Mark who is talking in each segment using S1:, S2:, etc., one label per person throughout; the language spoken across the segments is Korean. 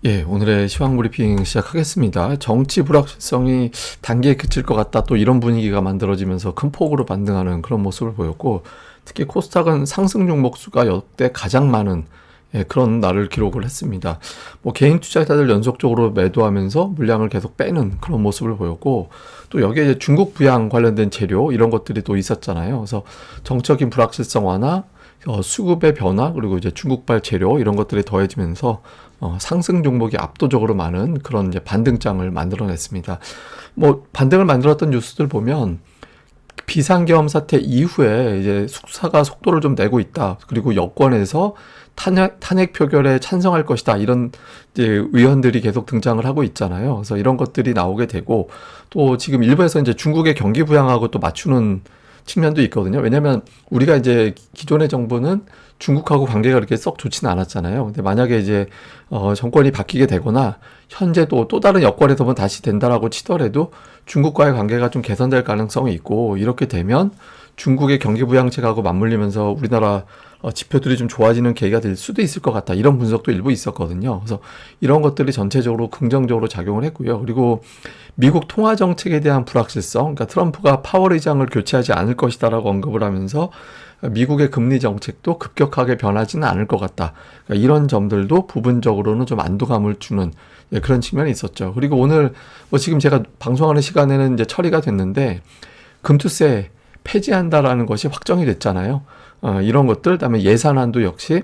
S1: 예, 오늘의 시황 브리핑 시작하겠습니다. 정치 불확실성이 단기에 그칠 것 같다. 또 이런 분위기가 만들어지면서 큰 폭으로 반등하는 그런 모습을 보였고, 특히 코스닥은 상승 종목 수가 역대 가장 많은 그런 날을 기록을 했습니다. 개인 투자자들 연속적으로 매도하면서 물량을 계속 빼는 그런 모습을 보였고, 또 여기에 이제 중국 부양 관련된 재료 이런 것들이 또 있었잖아요. 그래서 정적인 불확실성 완화, 수급의 변화, 그리고 이제 중국발 재료 이런 것들이 더해지면서 상승 종목이 압도적으로 많은 그런 이제 반등장을 만들어냈습니다. 반등을 만들었던 뉴스들 보면 비상계엄 사태 이후에 이제 숙사가 속도를 좀 내고 있다. 그리고 여권에서 탄핵 표결에 찬성할 것이다. 이런 이제 의원들이 계속 등장을 하고 있잖아요. 그래서 이런 것들이 나오게 되고, 또 지금 일부에서 이제 중국의 경기 부양하고 또 맞추는 측면도 있거든요. 왜냐하면 우리가 이제 기존의 정부는 중국하고 관계가 그렇게 썩 좋지는 않았잖아요. 근데 만약에 이제 정권이 바뀌게 되거나 현재도 또 다른 여권에서 다시 된다라고 치더라도 중국과의 관계가 좀 개선될 가능성이 있고, 이렇게 되면 중국의 경기 부양책하고 맞물리면서 우리나라 지표들이 좀 좋아지는 계기가 될 수도 있을 것 같다. 이런 분석도 일부 있었거든요. 그래서 이런 것들이 전체적으로 긍정적으로 작용을 했고요. 그리고 미국 통화 정책에 대한 불확실성, 그러니까 트럼프가 파월 의장을 교체하지 않을 것이다라고 언급을 하면서 미국의 금리 정책도 급격하게 변하지는 않을 것 같다. 그러니까 이런 점들도 부분적으로는 좀 안도감을 주는 그런 측면이 있었죠. 그리고 오늘 지금 제가 방송하는 시간에는 이제 처리가 됐는데 금투세 폐지한다라는 것이 확정이 됐잖아요. 이런 것들, 그다음에 예산안도 역시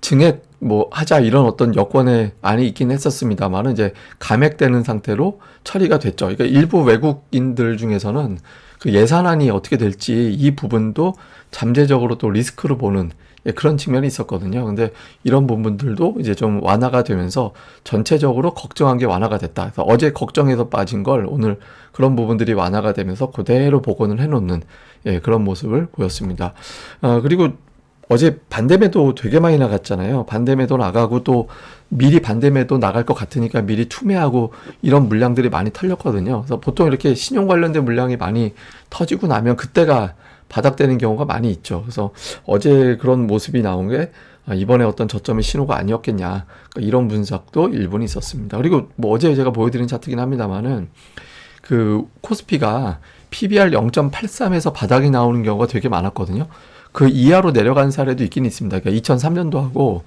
S1: 증액 하자 이런 어떤 여권의 안이 있긴 했었습니다만은 이제 감액되는 상태로 처리가 됐죠. 그러니까 일부 외국인들 중에서는 그 예산안이 어떻게 될지 이 부분도 잠재적으로 또 리스크로 보는 그런 측면이 있었거든요. 근데 이런 부분들도 이제 좀 완화가 되면서 전체적으로 걱정한 게 완화가 됐다. 그래서 어제 걱정해서 빠진 걸 오늘 그런 부분들이 완화가 되면서 그대로 복원을 해놓는 그런 모습을 보였습니다. 그리고 어제 반대매도 되게 많이 나갔잖아요. 반대매도 나가고 또 미리 반대매도 나갈 것 같으니까 미리 투매하고 이런 물량들이 많이 털렸거든요. 그래서 보통 이렇게 신용 관련된 물량이 많이 터지고 나면 그때가 바닥되는 경우가 많이 있죠. 그래서 어제 그런 모습이 나온 게 이번에 어떤 저점의 신호가 아니었겠냐, 이런 분석도 일부는 있었습니다. 그리고 어제 제가 보여드린 차트긴 합니다만은 그 코스피가 PBR 0.83에서 바닥이 나오는 경우가 되게 많았거든요. 그 이하로 내려간 사례도 있긴 있습니다. 그러니까 2003년도하고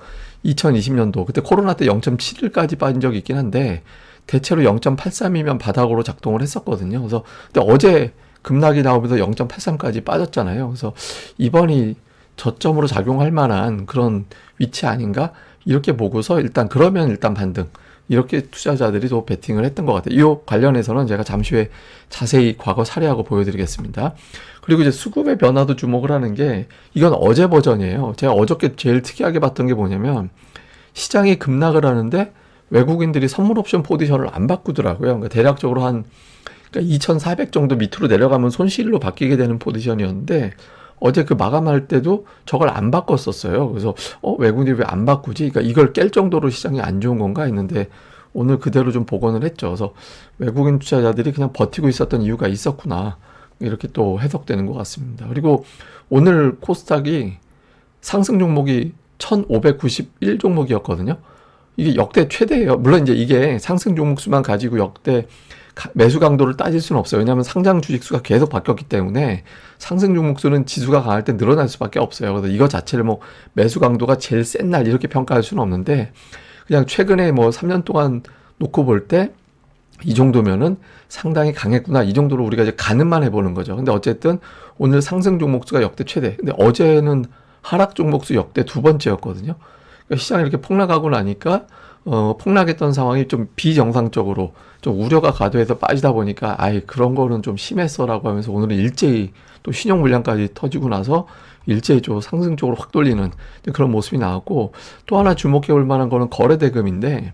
S1: 2020년도 그때 코로나 때 0.71까지 빠진 적이 있긴 한데 대체로 0.83이면 바닥으로 작동을 했었거든요. 그래서 근데 어제 급락이 나오면서 0.83까지 빠졌잖아요. 그래서 이번이 저점으로 작용할 만한 그런 위치 아닌가? 이렇게 보고서 그러면 일단 반등. 이렇게 투자자들이 또 베팅을 했던 것 같아요. 이 관련해서는 제가 잠시 후에 자세히 과거 사례하고 보여드리겠습니다. 그리고 이제 수급의 변화도 주목을 하는 게, 이건 어제 버전이에요. 제가 어저께 제일 특이하게 봤던 게 뭐냐면, 시장이 급락을 하는데 외국인들이 선물 옵션 포지션을 안 바꾸더라고요. 그러니까 대략적으로 그러니까 2,400 정도 밑으로 내려가면 손실로 바뀌게 되는 포지션이었는데, 어제 그 마감할 때도 저걸 안 바꿨었어요. 그래서 외국인들이 왜 안 바꾸지? 그러니까 이걸 깰 정도로 시장이 안 좋은 건가 했는데 오늘 그대로 좀 복원을 했죠. 그래서 외국인 투자자들이 그냥 버티고 있었던 이유가 있었구나, 이렇게 또 해석되는 것 같습니다. 그리고 오늘 코스닥이 상승 종목이 1,591 종목이었거든요. 이게 역대 최대예요. 물론 이제 이게 상승 종목 수만 가지고 역대 매수 강도를 따질 수는 없어요. 왜냐하면 상장 주식 수가 계속 바뀌었기 때문에 상승 종목 수는 지수가 강할 때 늘어날 수밖에 없어요. 그래서 이거 자체를 매수 강도가 제일 센 날 이렇게 평가할 수는 없는데, 그냥 최근에 3년 동안 놓고 볼 때 이 정도면은 상당히 강했구나, 이 정도로 우리가 이제 가늠만 해보는 거죠. 근데 어쨌든 오늘 상승 종목 수가 역대 최대. 근데 어제는 하락 종목 수 역대 두 번째였거든요. 그러니까 시장이 이렇게 폭락하고 나니까 폭락했던 상황이 좀 비정상적으로 좀 우려가 과도해서 빠지다 보니까 그런 거는 좀 심했어라고 하면서 오늘은 일제히 또 신용 물량까지 터지고 나서 일제히 좀 상승 쪽으로 확 돌리는 그런 모습이 나왔고, 또 하나 주목해 볼 만한 거는 거래대금인데,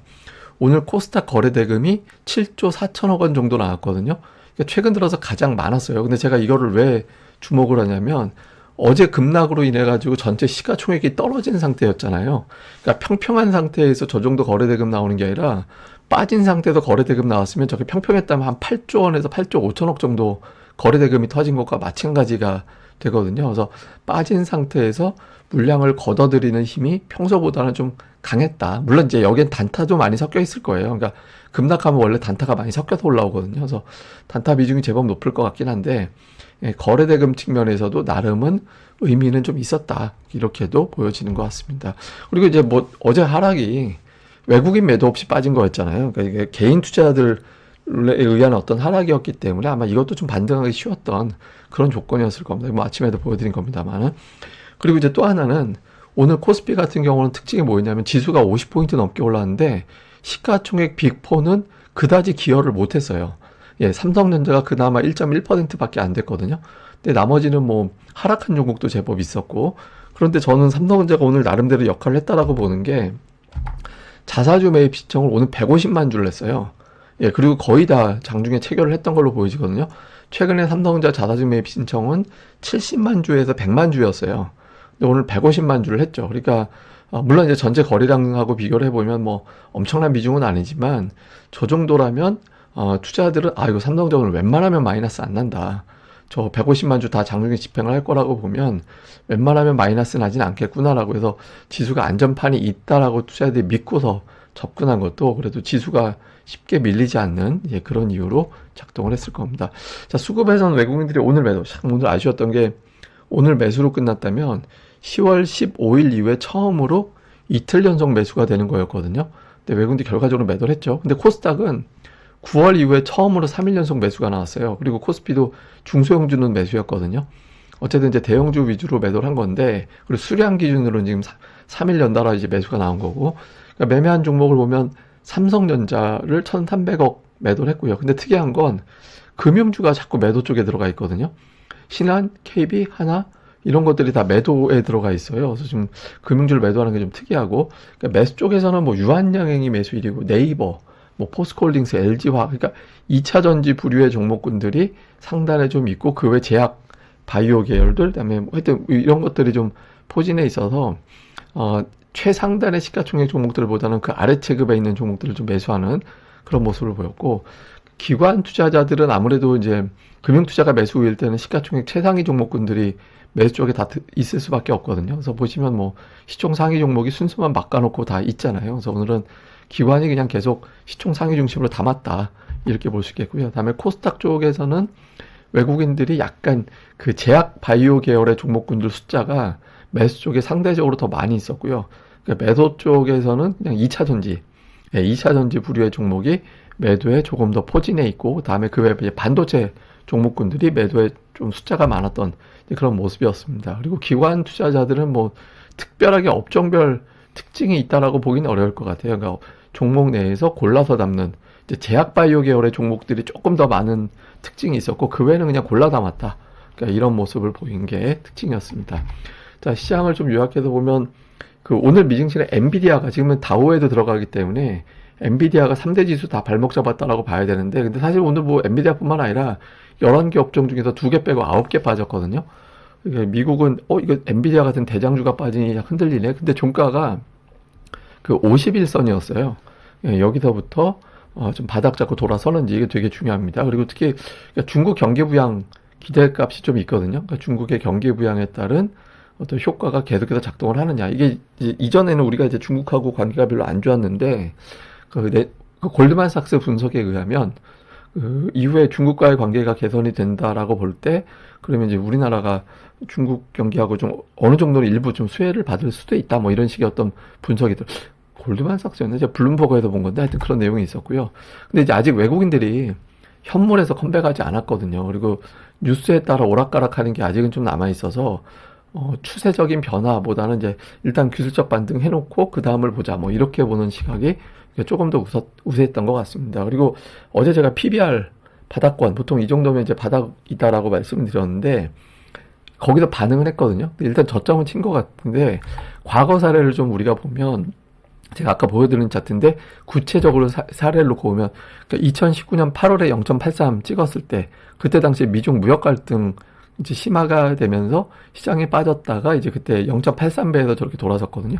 S1: 오늘 코스닥 거래대금이 7조 4천억 원 정도 나왔거든요. 그러니까 최근 들어서 가장 많았어요. 근데 제가 이거를 왜 주목을 하냐면, 어제 급락으로 인해 가지고 전체 시가총액이 떨어진 상태였잖아요. 그러니까 평평한 상태에서 저 정도 거래대금 나오는 게 아니라 빠진 상태에서 거래대금 나왔으면 저게 평평했다면 한 8조 원에서 8조 5천억 정도 거래대금이 터진 것과 마찬가지가 되거든요. 그래서 빠진 상태에서 물량을 걷어들이는 힘이 평소보다는 좀 강했다. 물론 이제 여기엔 단타도 많이 섞여 있을 거예요. 그러니까 급락하면 원래 단타가 많이 섞여서 올라오거든요. 그래서 단타 비중이 제법 높을 것 같긴 한데 예, 거래대금 측면에서도 나름은 의미는 좀 있었다. 이렇게도 보여지는 것 같습니다. 그리고 이제 뭐 어제 하락이 외국인 매도 없이 빠진 거였잖아요. 그러니까 이게 개인 투자자들에 의한 어떤 하락이었기 때문에 아마 이것도 좀 반등하기 쉬웠던 그런 조건이었을 겁니다. 뭐 아침에도 보여드린 겁니다만은. 그리고 이제 또 하나는 오늘 코스피 같은 경우는 특징이 뭐였냐면 지수가 50포인트 넘게 올랐는데 시가총액 빅4는 그다지 기여를 못했어요. 예, 삼성전자가 그나마 1.1%밖에 안 됐거든요. 근데 나머지는 뭐 하락한 종목도 제법 있었고, 그런데 저는 삼성전자가 오늘 나름대로 역할을 했다라고 보는 게 자사주 매입 신청을 오늘 150만 주를 했어요. 예, 그리고 거의 다 장중에 체결을 했던 걸로 보여지거든요. 최근에 삼성전자 자사주 매입 신청은 70만 주에서 100만 주였어요. 근데 오늘 150만 주를 했죠. 그러니까 물론 이제 전체 거래량하고 비교를 해보면 뭐 엄청난 비중은 아니지만 저 정도라면 투자자들은 이거 삼성전자 오늘 웬만하면 마이너스 안 난다. 저 150만 주 다 장중에 집행을 할 거라고 보면 웬만하면 마이너스 나진 않겠구나라고 해서 지수가 안전판이 있다라고 투자자들이 믿고서 접근한 것도 그래도 지수가 쉽게 밀리지 않는 그런 이유로 작동을 했을 겁니다. 자, 수급에서는 외국인들이 오늘 매도, 오늘 아쉬웠던 게 오늘 매수로 끝났다면 10월 15일 이후에 처음으로 이틀 연속 매수가 되는 거였거든요. 근데 외국인들이 결과적으로 매도를 했죠. 근데 코스닥은 9월 이후에 처음으로 3일 연속 매수가 나왔어요. 그리고 코스피도 중소형주는 매수였거든요. 어쨌든 이제 대형주 위주로 매도를 한 건데, 그리고 수량 기준으로는 지금 3일 연달아 이제 매수가 나온 거고, 그러니까 매매한 종목을 보면 삼성전자를 1,300억 매도를 했고요. 근데 특이한 건 금융주가 자꾸 매도 쪽에 들어가 있거든요. 신한, KB, 하나 이런 것들이 다 매도에 들어가 있어요. 그래서 지금 금융주를 매도하는 게 좀 특이하고, 그러니까 매수 쪽에서는 뭐 유한양행이 매수일이고 네이버, 뭐 포스코홀딩스, LG화, 그러니까 2차 전지 부류의 종목군들이 상단에 좀 있고 그 외 제약, 바이오 계열들, 그다음에 뭐 하여튼 이런 것들이 좀 포진해 있어서 최상단의 시가총액 종목들보다는 그 아래 체급에 있는 종목들을 좀 매수하는 그런 모습을 보였고, 기관 투자자들은 아무래도 이제 금융 투자가 매수일 때는 시가총액 최상위 종목군들이 매수 쪽에 다 있을 수밖에 없거든요. 그래서 보시면 뭐 시총 상위 종목이 순수만 막아놓고 다 있잖아요. 그래서 오늘은 기관이 그냥 계속 시총 상위 중심으로 담았다 이렇게 볼 수 있겠고요. 다음에 코스닥 쪽에서는 외국인들이 약간 그 제약 바이오 계열의 종목군들 숫자가 매수 쪽에 상대적으로 더 많이 있었고요. 그러니까 매도 쪽에서는 그냥 2차 전지, 2차 전지 부류의 종목이 매도에 조금 더 포진해 있고, 다음에 그 외에 반도체 종목군들이 매도에 좀 숫자가 많았던 그런 모습이었습니다. 그리고 기관 투자자들은 뭐 특별하게 업종별 특징이 있다라고 보기는 어려울 것 같아요. 그러니까 종목 내에서 골라서 담는 이제 제약 바이오 계열의 종목들이 조금 더 많은 특징이 있었고, 그 외에는 그냥 골라 담았다. 그러니까 이런 모습을 보인 게 특징이었습니다. 자, 시장을 좀 요약해서 보면 그 오늘 미증시는 엔비디아가 지금은 다우에도 들어가기 때문에 엔비디아가 3대 지수 다 발목 잡았다라고 봐야 되는데, 근데 사실 오늘 뭐 엔비디아뿐만 아니라 11개 업종 중에서 2개 빼고 9개 빠졌거든요. 그러니까 미국은 이거 엔비디아 같은 대장주가 빠지니 흔들리네. 근데 종가가 그 51선이었어요. 여기서부터 좀 바닥 잡고 돌아서는지 이게 되게 중요합니다. 그리고 특히 중국 경기 부양 기대값이 좀 있거든요. 그러니까 중국의 경기 부양에 따른 어떤 효과가 계속해서 작동을 하느냐. 이게 이전에는 우리가 이제 중국하고 관계가 별로 안 좋았는데 그 골드만삭스 분석에 의하면 그 이후에 중국과의 관계가 개선이 된다라고 볼 때, 그러면 이제 우리나라가 중국 경기하고 좀 어느 정도는 일부 좀 수혜를 받을 수도 있다. 뭐 이런 식의 어떤 분석이들. 골드만삭스였나? 제가 블룸버그에서 본 건데 하여튼 그런 내용이 있었고요. 근데 이제 아직 외국인들이 현물에서 컴백하지 않았거든요. 그리고 뉴스에 따라 오락가락하는 게 아직은 좀 남아 있어서 추세적인 변화보다는 이제 일단 기술적 반등 해놓고 그 다음을 보자. 뭐 이렇게 보는 시각이 조금 더 우세했던 것 같습니다. 그리고 어제 제가 PBR 바닥권, 보통 이 정도면 이제 바닥이다라고 말씀을 드렸는데 거기서 반응을 했거든요. 일단 저점은 친 것 같은데 과거 사례를 좀 우리가 보면, 제가 아까 보여드린 차트인데 구체적으로 사례를 놓고 보면, 그러니까 2019년 8월에 0.83 찍었을 때 그때 당시에 미중 무역 갈등 이제 심화가 되면서 시장에 빠졌다가 이제 그때 0.83배에서 저렇게 돌아섰거든요.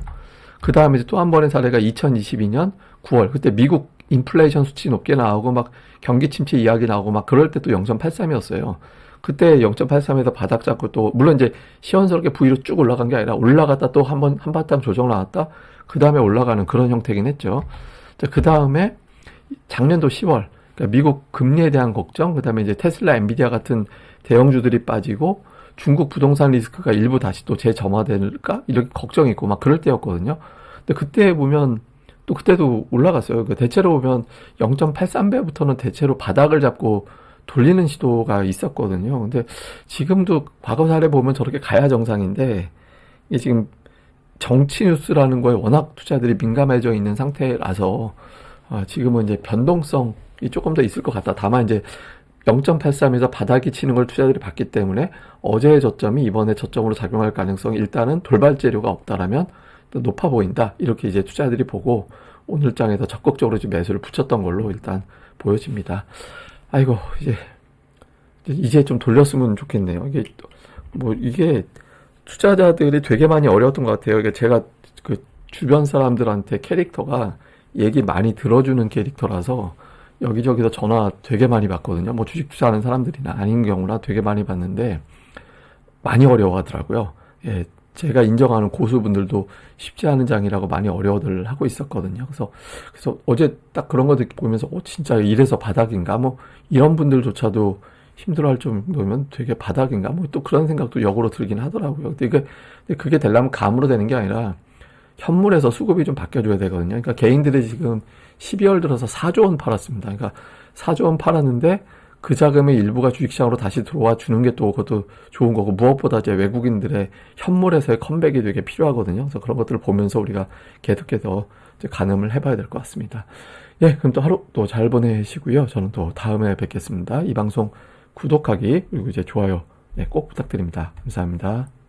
S1: 그 다음에 이제 또 한 번의 사례가 2022년 9월, 그때 미국 인플레이션 수치 높게 나오고 막 경기 침체 이야기 나오고 막 그럴 때 또 0.83이었어요. 그때 0.83에서 바닥 잡고 또 물론 이제 시원스럽게 V로 쭉 올라간 게 아니라 올라갔다 또 한바탕 조정 나왔다. 그 다음에 올라가는 그런 형태긴 했죠. 자, 그 다음에 작년도 10월, 그러니까 미국 금리에 대한 걱정, 그 다음에 이제 테슬라, 엔비디아 같은 대형주들이 빠지고 중국 부동산 리스크가 일부 다시 또 재점화될까? 이렇게 걱정이 있고 막 그럴 때였거든요. 근데 그때 보면 또 그때도 올라갔어요. 그 대체로 보면 0.83배부터는 대체로 바닥을 잡고 돌리는 시도가 있었거든요. 근데 지금도 과거 사례 보면 저렇게 가야 정상인데 이게 지금 정치 뉴스라는 거에 워낙 투자들이 민감해져 있는 상태라서 지금은 이제 변동성이 조금 더 있을 것 같다. 다만 이제 0.83에서 바닥이 치는 걸 투자들이 봤기 때문에 어제의 저점이 이번에 저점으로 작용할 가능성이 일단은 돌발 재료가 없다라면 또 높아 보인다. 이렇게 이제 투자들이 보고 오늘 장에서 적극적으로 이제 매수를 붙였던 걸로 일단 보여집니다. 아이고, 이제 좀 돌렸으면 좋겠네요. 이게 투자자들이 되게 많이 어려웠던 것 같아요. 이게 제가 그 주변 사람들한테 캐릭터가 얘기 많이 들어주는 캐릭터라서 여기저기서 전화 되게 많이 받거든요. 뭐 주식 투자하는 사람들이나 아닌 경우나 되게 많이 받는데 많이 어려워하더라고요. 예, 제가 인정하는 고수분들도 쉽지 않은 장이라고 많이 어려워들 하고 있었거든요. 그래서 어제 딱 그런 거 보면서 진짜 이래서 바닥인가? 뭐 이런 분들조차도 힘들어할 정도면 되게 바닥인가? 뭐 또 그런 생각도 역으로 들긴 하더라고요. 근데 그게 되려면 감으로 되는 게 아니라 현물에서 수급이 좀 바뀌어줘야 되거든요. 그러니까 개인들이 지금 12월 들어서 4조 원 팔았습니다. 그러니까 4조 원 팔았는데 그 자금의 일부가 주식시장으로 다시 들어와 주는 게 또 그것도 좋은 거고 무엇보다 이제 외국인들의 현물에서의 컴백이 되게 필요하거든요. 그래서 그런 것들을 보면서 우리가 계속해서 이제 가늠을 해봐야 될 것 같습니다. 예, 그럼 또 하루 또 잘 보내시고요. 저는 또 다음에 뵙겠습니다. 이 방송 구독하기 그리고 이제 좋아요 꼭 부탁드립니다. 감사합니다.